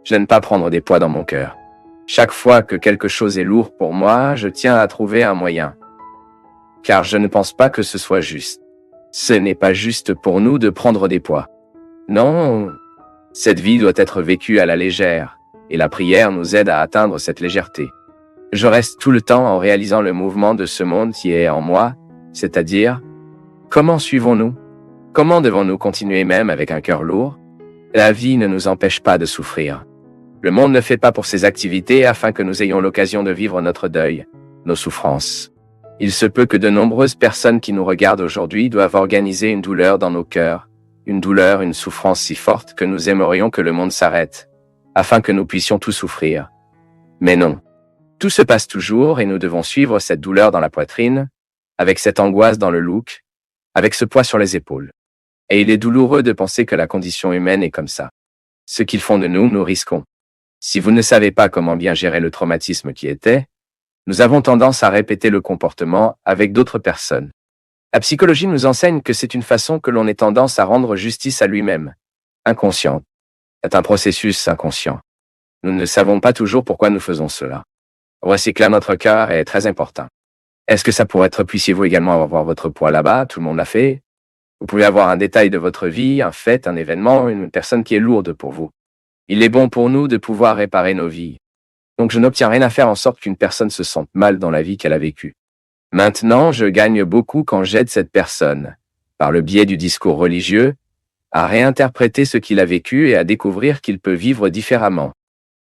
Je n'aime pas prendre des poids dans mon cœur. Chaque fois que quelque chose est lourd pour moi, je tiens à trouver un moyen. Car je ne pense pas que ce soit juste. Ce n'est pas juste pour nous de prendre des poids. Non, cette vie doit être vécue à la légère, et la prière nous aide à atteindre cette légèreté. Je reste tout le temps en réalisant le mouvement de ce monde qui est en moi, c'est-à-dire, comment suivons-nous? Comment devons-nous continuer même avec un cœur lourd? La vie ne nous empêche pas de souffrir. Le monde ne fait pas pour ses activités afin que nous ayons l'occasion de vivre notre deuil, nos souffrances. Il se peut que de nombreuses personnes qui nous regardent aujourd'hui doivent organiser une douleur dans nos cœurs, une douleur, une souffrance si forte que nous aimerions que le monde s'arrête, afin que nous puissions tout souffrir. Mais non. Tout se passe toujours et nous devons suivre cette douleur dans la poitrine, avec cette angoisse dans le look, avec ce poids sur les épaules. Et il est douloureux de penser que la condition humaine est comme ça. Ce qu'ils font de nous, nous risquons. Si vous ne savez pas comment bien gérer le traumatisme qui était, nous avons tendance à répéter le comportement avec d'autres personnes. La psychologie nous enseigne que c'est une façon que l'on ait tendance à rendre justice à lui-même. Inconsciente. C'est un processus inconscient. Nous ne savons pas toujours pourquoi nous faisons cela. Recycler notre cœur est très important. Est-ce que ça pourrait être, puissiez-vous également avoir votre poids là-bas? Tout le monde l'a fait. Vous pouvez avoir un détail de votre vie, un fait, un événement, une personne qui est lourde pour vous. Il est bon pour nous de pouvoir réparer nos vies. Donc je n'obtiens rien à faire en sorte qu'une personne se sente mal dans la vie qu'elle a vécue. Maintenant, je gagne beaucoup quand j'aide cette personne, par le biais du discours religieux, à réinterpréter ce qu'il a vécu et à découvrir qu'il peut vivre différemment.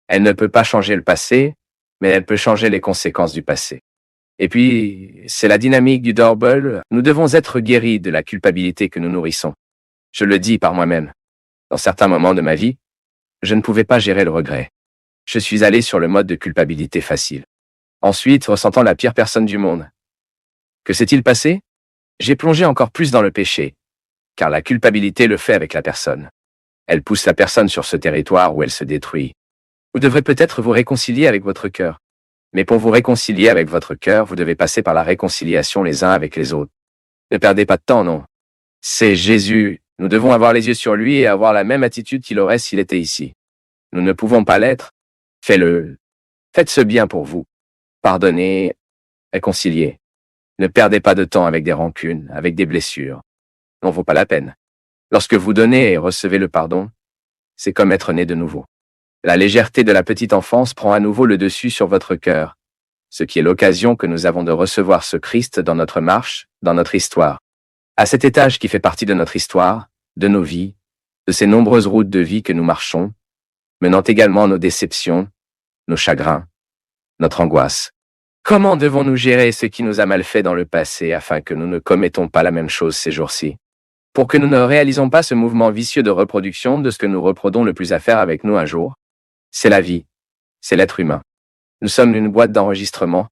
Elle ne peut pas changer le passé, mais elle peut changer les conséquences du passé. Et puis, c'est la dynamique du doorbell. Nous devons être guéris de la culpabilité que nous nourrissons. Je le dis par moi-même. Dans certains moments de ma vie, je ne pouvais pas gérer le regret. Je suis allé sur le mode de culpabilité facile. Ensuite, ressentant la pire personne du monde. Que s'est-il passé? J'ai plongé encore plus dans le péché, car la culpabilité le fait avec la personne. Elle pousse la personne sur ce territoire où elle se détruit. Vous devrez peut-être vous réconcilier avec votre cœur. Mais pour vous réconcilier avec votre cœur, vous devez passer par la réconciliation les uns avec les autres. Ne perdez pas de temps, non. C'est Jésus. Nous devons avoir les yeux sur lui et avoir la même attitude qu'il aurait s'il était ici. Nous ne pouvons pas l'être. Faites-le. Faites ce bien pour vous. Pardonnez, réconciliez. Ne perdez pas de temps avec des rancunes, avec des blessures. N'en vaut pas la peine. Lorsque vous donnez et recevez le pardon, c'est comme être né de nouveau. La légèreté de la petite enfance prend à nouveau le dessus sur votre cœur, ce qui est l'occasion que nous avons de recevoir ce Christ dans notre marche, dans notre histoire. À cet étage qui fait partie de notre histoire, de nos vies, de ces nombreuses routes de vie que nous marchons, menant également nos déceptions, nos chagrins, notre angoisse. Comment devons-nous gérer ce qui nous a mal fait dans le passé afin que nous ne commettons pas la même chose ces jours-ci? Pour que nous ne réalisons pas ce mouvement vicieux de reproduction de ce que nous reproduisons le plus à faire avec nous un jour? C'est la vie. C'est l'être humain. Nous sommes une boîte d'enregistrement.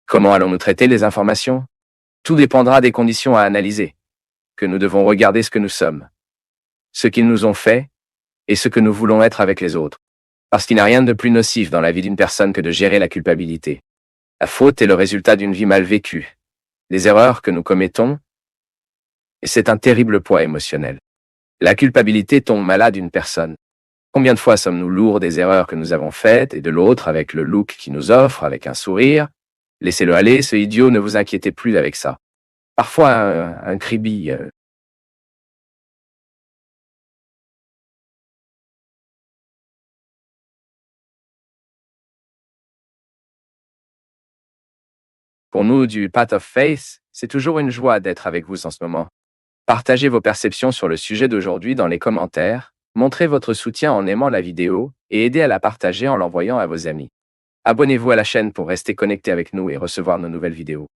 Comment allons-nous traiter les informations? Tout dépendra des conditions à analyser. Que nous devons regarder ce que nous sommes, ce qu'ils nous ont fait, et ce que nous voulons être avec les autres. Parce qu'il n'y a rien de plus nocif dans la vie d'une personne que de gérer la culpabilité. La faute est le résultat d'une vie mal vécue. Les erreurs que nous commettons, et c'est un terrible poids émotionnel. La culpabilité tombe malade une personne. Combien de fois sommes-nous lourds des erreurs que nous avons faites et de l'autre avec le look qu'il nous offre, avec un sourire? Laissez-le aller, ce idiot, ne vous inquiétez plus avec ça. Parfois, un cribi. Pour nous, du Path of Faith, c'est toujours une joie d'être avec vous en ce moment. Partagez vos perceptions sur le sujet d'aujourd'hui dans les commentaires, montrez votre soutien en aimant la vidéo et aidez à la partager en l'envoyant à vos amis. Abonnez-vous à la chaîne pour rester connecté avec nous et recevoir nos nouvelles vidéos.